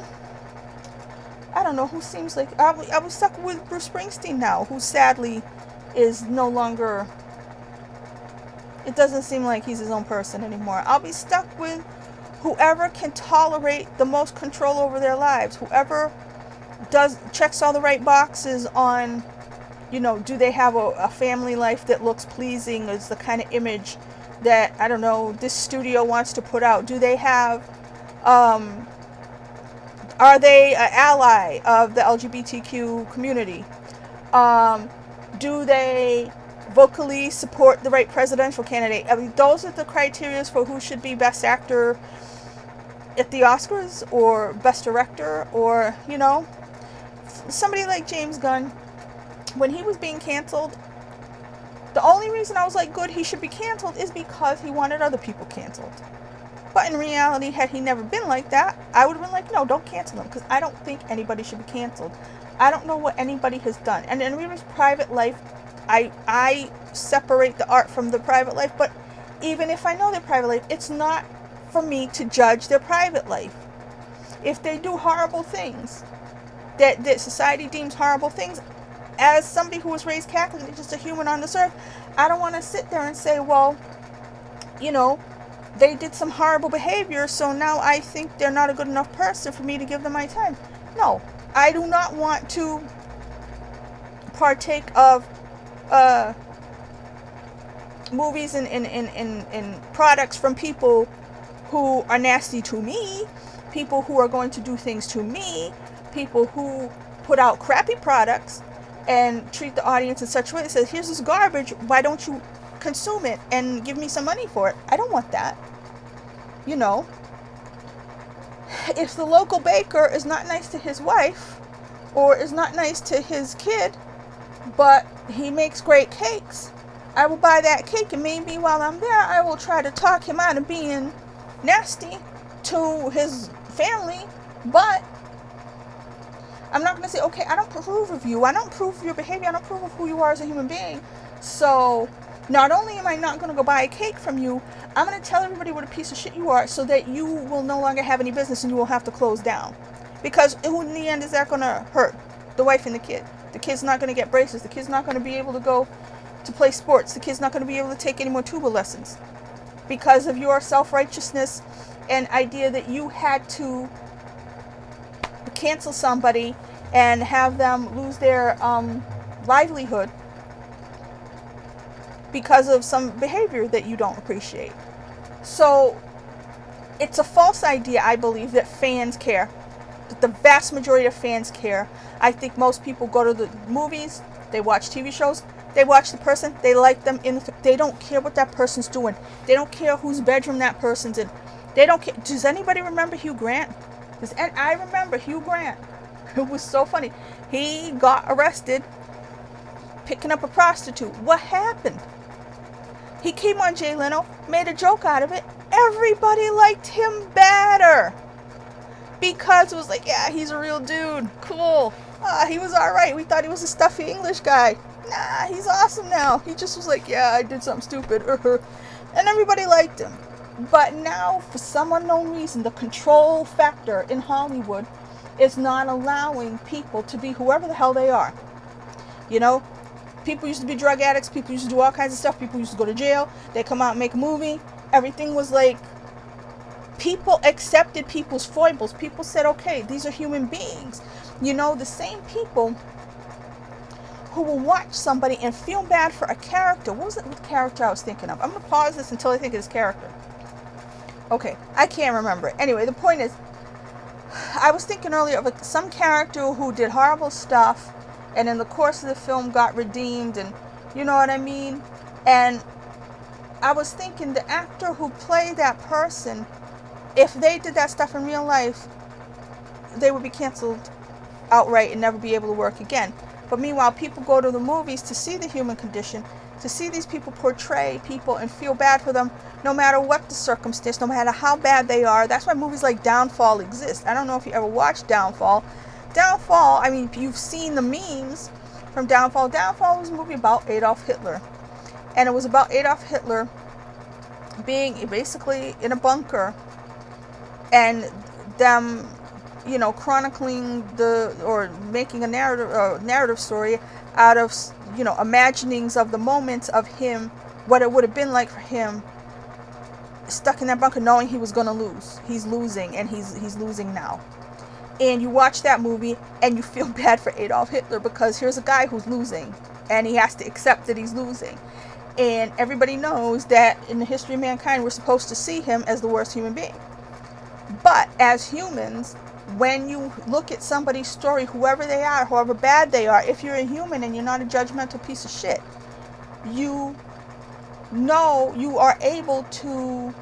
don't know, who seems like, I'll be stuck with Bruce Springsteen now, who sadly is no longer, it doesn't seem like he's his own person anymore. I'll be stuck with whoever can tolerate the most control over their lives, whoever checks all the right boxes on, you know, do they have a family life that looks pleasing, is the kind of image that, I don't know, this studio wants to put out? Do they have, are they an ally of the LGBTQ community? Do they vocally support the right presidential candidate? I mean, those are the criteria for who should be best actor at the Oscars, or best director, or, you know, somebody like James Gunn, when he was being canceled, the only reason I was like, good, he should be canceled, is because he wanted other people canceled. But in reality, had he never been like that, I would have been like, no, don't cancel him, because I don't think anybody should be canceled. I don't know what anybody has done. And in everybody's private life, I separate the art from the private life, but even if I know their private life, it's not for me to judge their private life. If they do horrible things that society deems horrible things, as somebody who was raised Catholic and just a human on this earth, I don't want to sit there and say, well, you know, they did some horrible behavior, so now I think they're not a good enough person for me to give them my time. No, I do not want to partake of movies and products from people who are nasty to me, people who are going to do things to me, people who put out crappy products and treat the audience in such a way that says, here's this garbage, why don't you consume it and give me some money for it? I don't want that. You know, if the local baker is not nice to his wife, or is not nice to his kid, but he makes great cakes, I will buy that cake, and maybe while I'm there, I will try to talk him out of being nasty to his family, but I'm not going to say, okay, I don't approve of you, I don't approve of your behavior, I don't approve of who you are as a human being, so not only am I not going to go buy a cake from you, I'm going to tell everybody what a piece of shit you are, so that you will no longer have any business and you will have to close down. Because who in the end is that going to hurt? The wife and the kid. The kid's not going to get braces, the kid's not going to be able to go to play sports, the kid's not going to be able to take any more tuba lessons, because of your self-righteousness and idea that you had to cancel somebody and have them lose their livelihood because of some behavior that you don't appreciate. So it's a false idea, I believe, that fans care, that the vast majority of fans care. I think most people go to the movies, they watch TV shows, they watch the person, they like them, they don't care what that person's doing, they don't care whose bedroom that person's in, they don't care. Does anybody remember Hugh Grant? And I remember Hugh Grant. It was so funny. He got arrested picking up a prostitute. What happened? He came on Jay Leno, made a joke out of it. Everybody liked him better, because it was like, yeah, he's a real dude. Cool. He was alright. We thought he was a stuffy English guy. Nah, he's awesome now. He just was like, yeah, I did something stupid. And everybody liked him. But now, for some unknown reason, the control factor in Hollywood is not allowing people to be whoever the hell they are. You know, people used to be drug addicts, people used to do all kinds of stuff, people used to go to jail, they come out and make a movie. Everything was like, people accepted people's foibles. People said, okay, these are human beings. You know, the same people who will watch somebody and feel bad for a character. What was it with character I was thinking of? I'm going to pause this until I think of this character. Okay, I can't remember it. Anyway, the point is, I was thinking earlier of some character who did horrible stuff, and in the course of the film got redeemed, and you know what I mean? And I was thinking, the actor who played that person, if they did that stuff in real life, they would be canceled outright and never be able to work again. But meanwhile, people go to the movies to see the human condition, to see these people portray people and feel bad for them, no matter what the circumstance, no matter how bad they are. That's why movies like Downfall exist. I don't know if you ever watched Downfall. Downfall, I mean, you've seen the memes from Downfall. Downfall was a movie about Adolf Hitler. And it was about Adolf Hitler being basically in a bunker, and them, you know, chronicling or making a narrative story out of, you know, imaginings of the moments of him, what it would have been like for him stuck in that bunker, knowing he was going to lose. He's losing, and he's losing now. And you watch that movie and you feel bad for Adolf Hitler, because here's a guy who's losing and he has to accept that he's losing. And everybody knows that in the history of mankind, we're supposed to see him as the worst human being. But as humans, when you look at somebody's story, whoever they are, however bad they are, if you're a human and you're not a judgmental piece of shit, you know you are able to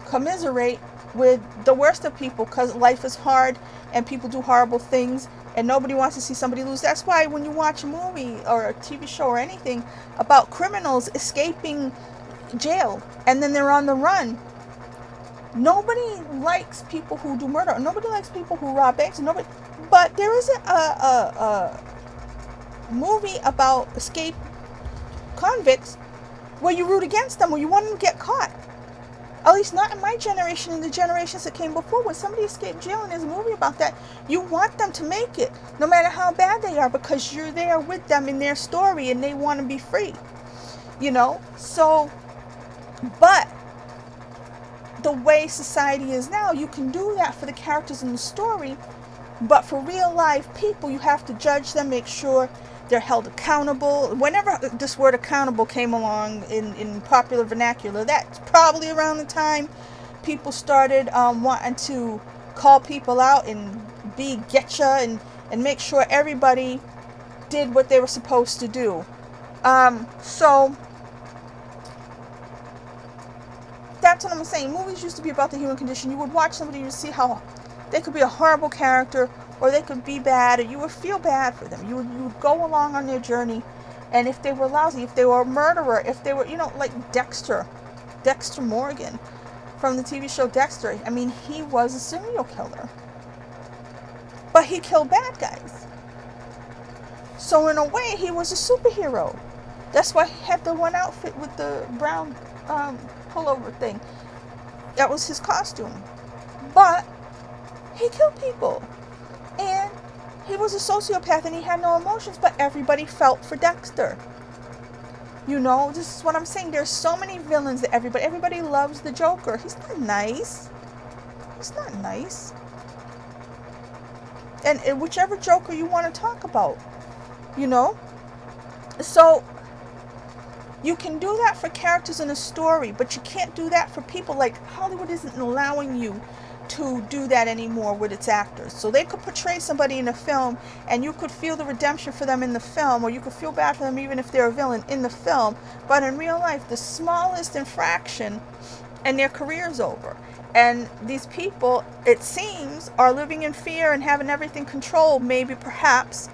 commiserate with the worst of people, because life is hard and people do horrible things and nobody wants to see somebody lose. That's why when you watch a movie or a TV show or anything about criminals escaping jail and then they're on the run, nobody likes people who do murder. Nobody likes people who rob banks. Nobody. But there is a movie about escape convicts where you root against them, where you want them to get caught. At least not in my generation, in the generations that came before. When somebody escaped jail and there's a movie about that, you want them to make it, no matter how bad they are, because you're there with them in their story and they want to be free. You know? So, but the way society is now, you can do that for the characters in the story, but for real life people, you have to judge them, make sure they're held accountable. Whenever this word accountable came along in popular vernacular, that's probably around the time people started wanting to call people out and be getcha and make sure everybody did what they were supposed to do. So that's what I'm saying. Movies used to be about the human condition. You would watch somebody to see how they could be a horrible character, or they could be bad, or you would feel bad for them. You would go along on their journey, and if they were lousy, if they were a murderer, if they were, you know, like Dexter Morgan from the TV show Dexter. I mean, he was a serial killer, but he killed bad guys. So in a way, he was a superhero. That's why he had the one outfit with the brown pullover thing. That was his costume. But he killed people. And he was a sociopath and he had no emotions, but everybody felt for Dexter. You know, this is what I'm saying. There's so many villains that everybody loves the Joker. He's not nice. He's not nice. And whichever Joker you want to talk about, you know. So you can do that for characters in a story, but you can't do that for people. Like, Hollywood isn't allowing you to do that anymore with its actors. So they could portray somebody in a film and you could feel the redemption for them in the film, or you could feel bad for them even if they're a villain in the film, but in real life the smallest infraction and their career's over. And these people, it seems, are living in fear and having everything controlled, maybe perhaps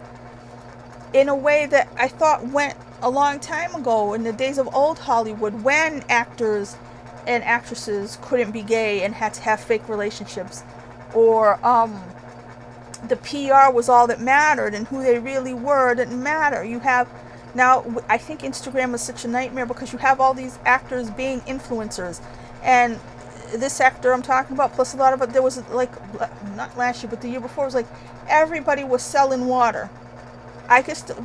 in a way that I thought went a long time ago, in the days of old Hollywood, when actors and actresses couldn't be gay and had to have fake relationships, or the PR was all that mattered and who they really were didn't matter. You have now, I think Instagram is such a nightmare because you have all these actors being influencers, and this actor I'm talking about, plus a lot of it, there was like, not last year but the year before, it was like everybody was selling water. I could still,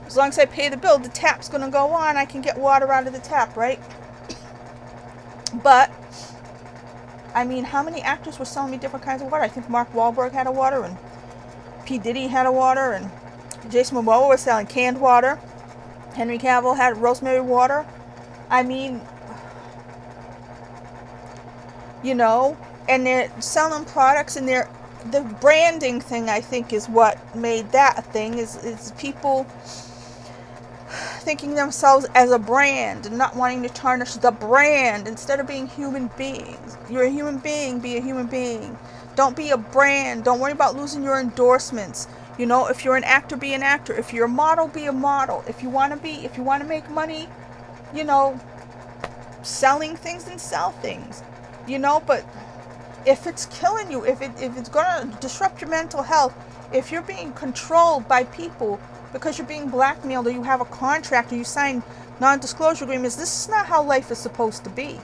as long as I pay the bill, the tap's gonna go on, I can get water out of the tap, right? But I mean, how many actors were selling me different kinds of water? I think Mark Wahlberg had a water, and P. Diddy had a water, and Jason Momoa was selling canned water. Henry Cavill had rosemary water. I mean, you know, and they're selling products, and the branding thing, I think, is what made that a thing, is people thinking themselves as a brand and not wanting to tarnish the brand instead of being human beings. You're a human being, be a human being. Don't be a brand. Don't worry about losing your endorsements. You know, if you're an actor, be an actor. If you're a model, be a model. If you want to make money, you know, selling things, then sell things. You know, but if it's killing you, if it's going to disrupt your mental health, if you're being controlled by people because you're being blackmailed, or you have a contract, or you sign non-disclosure agreements, this is not how life is supposed to be.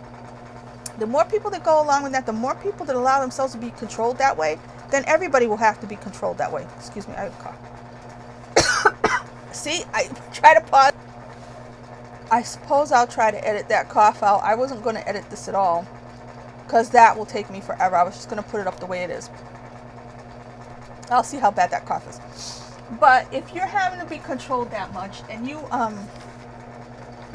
The more people that go along with that, the more people that allow themselves to be controlled that way, then everybody will have to be controlled that way. Excuse me, I have a cough. See, I try to pause. I suppose I'll try to edit that cough out. I wasn't going to edit this at all, because that will take me forever. I was just going to put it up the way it is. I'll see how bad that cough is. But if you're having to be controlled that much, and you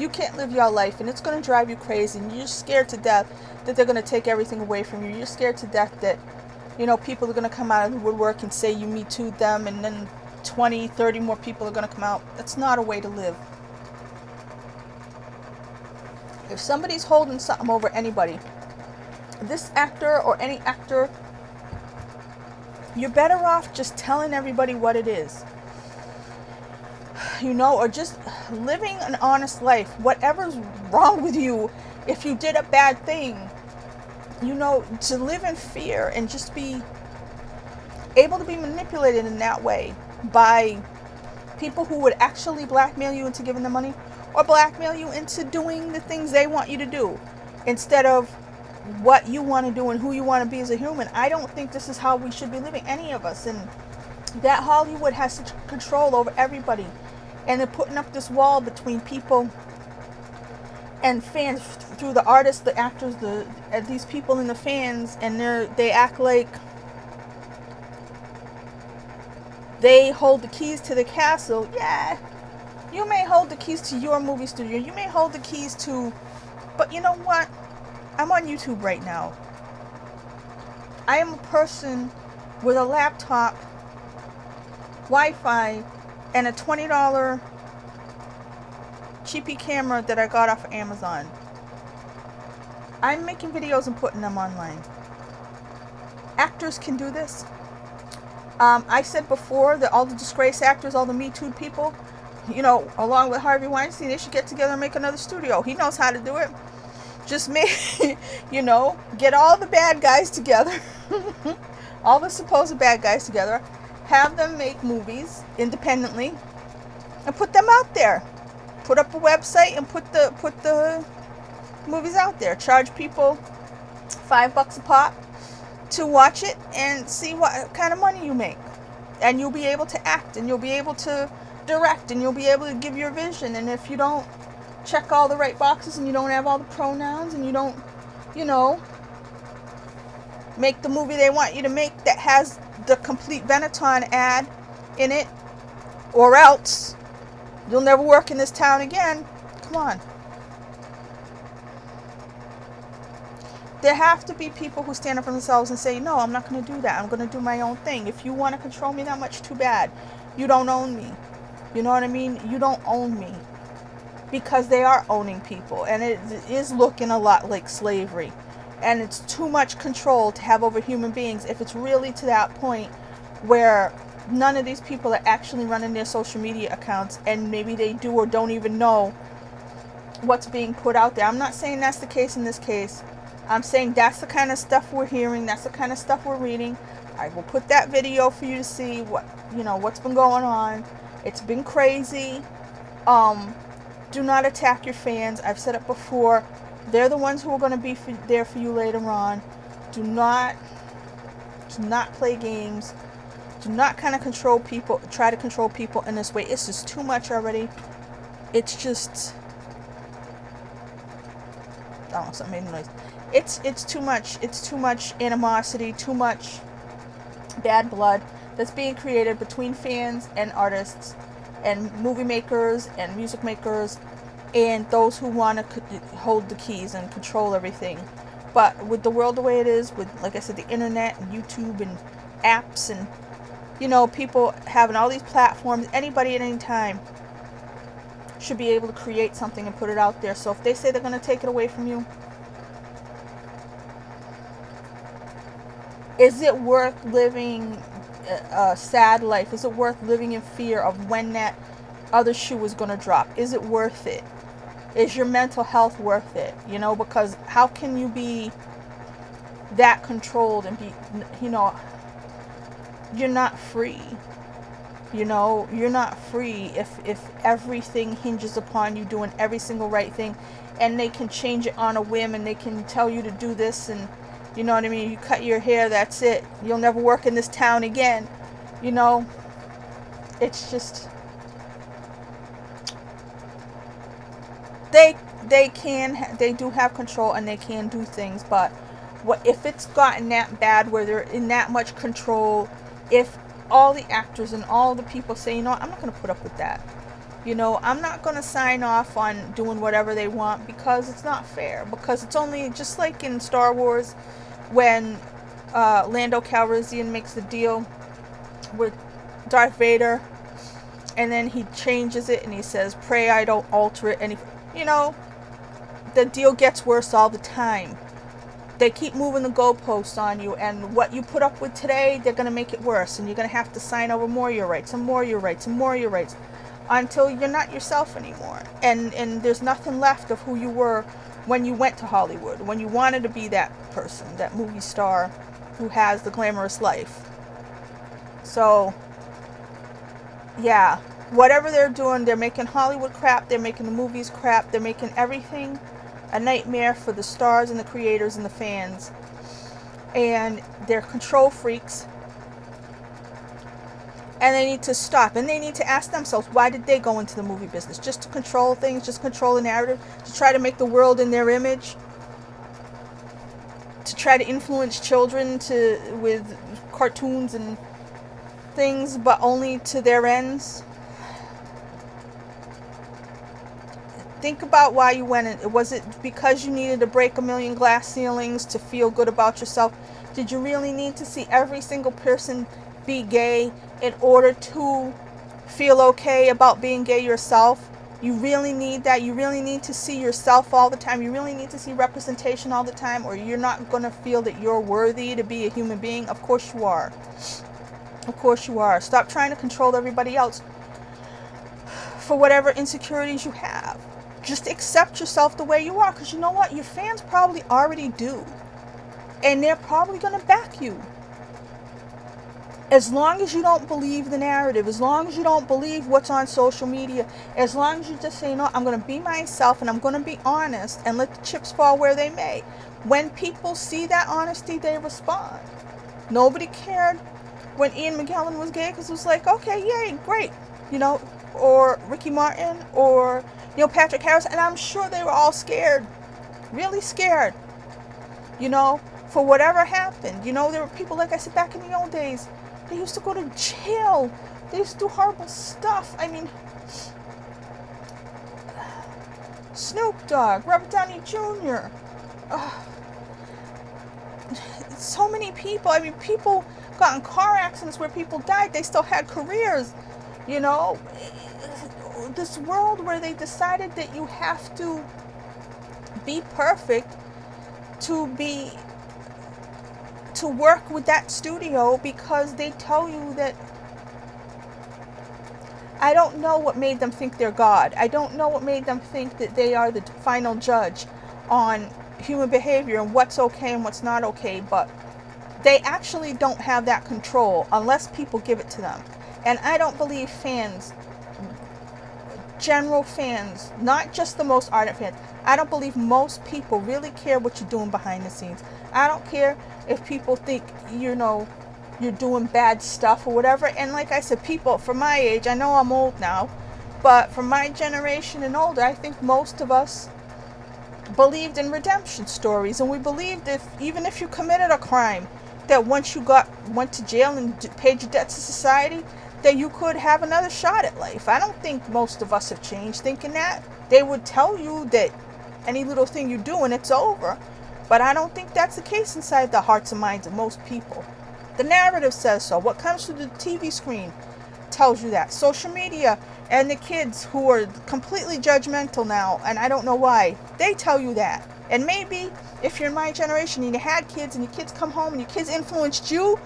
You can't live your life, and it's going to drive you crazy, and you're scared to death that they're going to take everything away from you. You're scared to death that, you know, people are going to come out of the woodwork and say you Me Too'd them, and then 20, 30 more people are going to come out. That's not a way to live. If somebody's holding something over anybody, this actor or any actor, you're better off just telling everybody what it is. You know, or just living an honest life. Whatever's wrong with you, if you did a bad thing, you know, to live in fear and just be able to be manipulated in that way by people who would actually blackmail you into giving them money, or blackmail you into doing the things they want you to do instead of what you want to do and who you want to be as a human. I don't think this is how we should be living, any of us. And that Hollywood has such control over everybody, and they're putting up this wall between people and fans through the artists, the actors, these people and the fans, and they act like they hold the keys to the castle. Yeah, you may hold the keys to your movie studio, you may hold the keys to, but you know what? I'm on YouTube right now. I am a person with a laptop, Wi-Fi, and a $20 cheapy camera that I got off of Amazon. I'm making videos and putting them online. Actors can do this. I said before that all the disgraced actors, all the Me Too people, you know, along with Harvey Weinstein, they should get together and make another studio. He knows how to do it. Just make, you know, get all the bad guys together, all the supposed bad guys together, have them make movies independently, and put them out there. Put up a website and put the movies out there. Charge people $5 a pop to watch it and see what kind of money you make. And you'll be able to act, and you'll be able to direct, and you'll be able to give your vision. And if you don't check all the right boxes, and you don't have all the pronouns, and you don't, you know, make the movie they want you to make that has the complete Benetton ad in it, or else you'll never work in this town again. Come on. There have to be people who stand up for themselves and say, no, I'm not going to do that. I'm going to do my own thing. If you want to control me that much, too bad. You don't own me. You know what I mean? You don't own me. Because they are owning people. And it is looking a lot like slavery. And it's too much control to have over human beings if it's really to that point where none of these people are actually running their social media accounts, and maybe they do or don't even know what's being put out there. I'm not saying that's the case in this case. I'm saying that's the kind of stuff we're hearing, that's the kind of stuff we're reading. I will put that video for you to see what, you know, what's been going on. It's been crazy. Do not attack your fans. I've said it before. They're the ones who are going to be there for you later on. Do not play games. Do not kind of control people, try to control people in this way. It's just too much already. It's just, oh, something made a noise. It's too much. It's too much animosity, too much bad blood that's being created between fans and artists and movie makers and music makers and those who want to hold the keys and control everything. But with the world the way it is, with, like I said, the internet and YouTube and apps and, you know, people having all these platforms, anybody at any time should be able to create something and put it out there. So if they say they're going to take it away from you, is it worth living a sad life? Is it worth living in fear of when that other shoe is going to drop? Is it worth it? Is your mental health worth it? You know, because how can you be that controlled and be, you know, you're not free. You know, you're not free if everything hinges upon you doing every single right thing, and they can change it on a whim, and they can tell you to do this, and you know what I mean, you cut your hair, that's it, you'll never work in this town again. You know, it's just, they do have control, and they can do things, but what if it's gotten that bad where they're in that much control? If all the actors and all the people say, you know what, I'm not going to put up with that. You know, I'm not going to sign off on doing whatever they want because it's not fair. Because it's only just like in Star Wars when Lando Calrissian makes the deal with Darth Vader, and then he changes it and he says, "Pray I don't alter it." And you know, the deal gets worse all the time. They keep moving the goalposts on you, and what you put up with today, they're going to make it worse, and you're going to have to sign over more of your rights and more of your rights and more of your rights until you're not yourself anymore. And there's nothing left of who you were when you went to Hollywood, when you wanted to be that person, that movie star who has the glamorous life. So, yeah, whatever they're doing, they're making Hollywood crap, they're making the movies crap, they're making everything a nightmare for the stars and the creators and the fans. And they're control freaks. And they need to stop. And they need to ask themselves, why did they go into the movie business? Just to control things, just control the narrative, to try to make the world in their image, to try to influence children with cartoons and things, but only to their ends. Think about why you went in. Was it because you needed to break 1 million glass ceilings to feel good about yourself? Did you really need to see every single person be gay in order to feel okay about being gay yourself? You really need that? You really need to see yourself all the time? You really need to see representation all the time? Or you're not going to feel that you're worthy to be a human being? Of course you are. Of course you are. Stop trying to control everybody else for whatever insecurities you have. Just accept yourself the way you are, because you know what? Your fans probably already do. And they're probably going to back you. As long as you don't believe the narrative, as long as you don't believe what's on social media, as long as you just say, no, I'm going to be myself and I'm going to be honest and let the chips fall where they may. When people see that honesty, they respond. Nobody cared when Ian McKellen was gay, because it was like, okay, yay, great. You know, or Ricky Martin, or Neil Patrick Harris, and I'm sure they were all scared, really scared, you know, for whatever happened. You know, there were people, like I said, back in the old days, they used to go to jail, they used to do horrible stuff. I mean, Snoop Dogg, Robert Downey Jr., so many people. I mean, people got in car accidents where people died, they still had careers, you know. This world where they decided that you have to be perfect to work with that studio, because they tell you that. I don't know what made them think they're God. I don't know what made them think that they are the final judge on human behavior and what's okay and what's not okay, but they actually don't have that control unless people give it to them. And I don't believe fans, general fans, not just the most ardent fans, I don't believe most people really care what you're doing behind the scenes. I don't care if people think, you know, you're doing bad stuff or whatever. And like I said, people from my age, I know I'm old now, but from my generation and older, I think most of us believed in redemption stories, and we believed that even if you committed a crime, that once you went to jail and paid your debt to society, that you could have another shot at life. I don't think most of us have changed thinking that. They would tell you that any little thing you do and it's over, but I don't think that's the case inside the hearts and minds of most people. The narrative says so. What comes through the TV screen tells you that. Social media and the kids who are completely judgmental now, and I don't know why, they tell you that. And maybe if you're in my generation and you had kids and your kids come home and your kids influenced you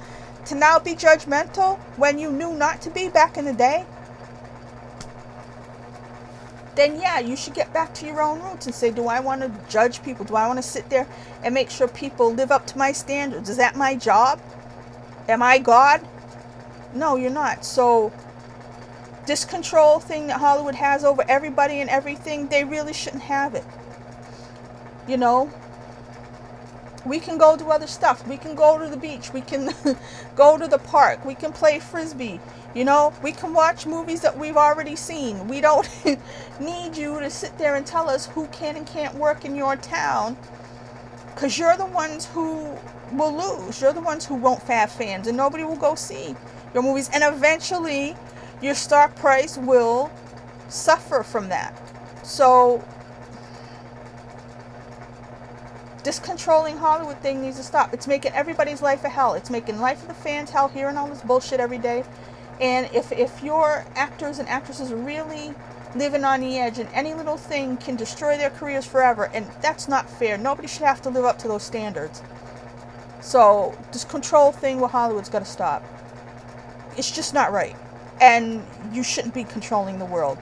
to now be judgmental when you knew not to be back in the day, then yeah, you should get back to your own roots and say, do I want to judge people? Do I want to sit there and make sure people live up to my standards? Is that my job? Am I God? No, you're not. So this control thing that Hollywood has over everybody and everything, they really shouldn't have it. You know, we can go do other stuff. We can go to the beach. We can go to the park. We can play frisbee. You know, we can watch movies that we've already seen. We don't need you to sit there and tell us who can and can't work in your town, because you're the ones who will lose. You're the ones who won't have fans, and nobody will go see your movies. And eventually, your stock price will suffer from that. So this controlling Hollywood thing needs to stop. It's making everybody's life a hell. It's making life of the fans hell, hearing all this bullshit every day. And if your actors and actresses are really living on the edge, and any little thing can destroy their careers forever, and that's not fair. Nobody should have to live up to those standards. So this control thing with Hollywood's got to stop. It's just not right. And you shouldn't be controlling the world.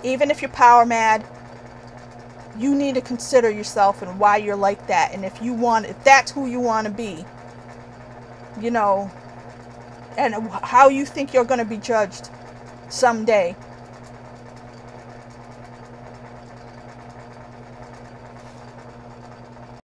Even if you're power mad, you need to consider yourself and why you're like that. And if that's who you want to be, you know, and how you think you're going to be judged someday.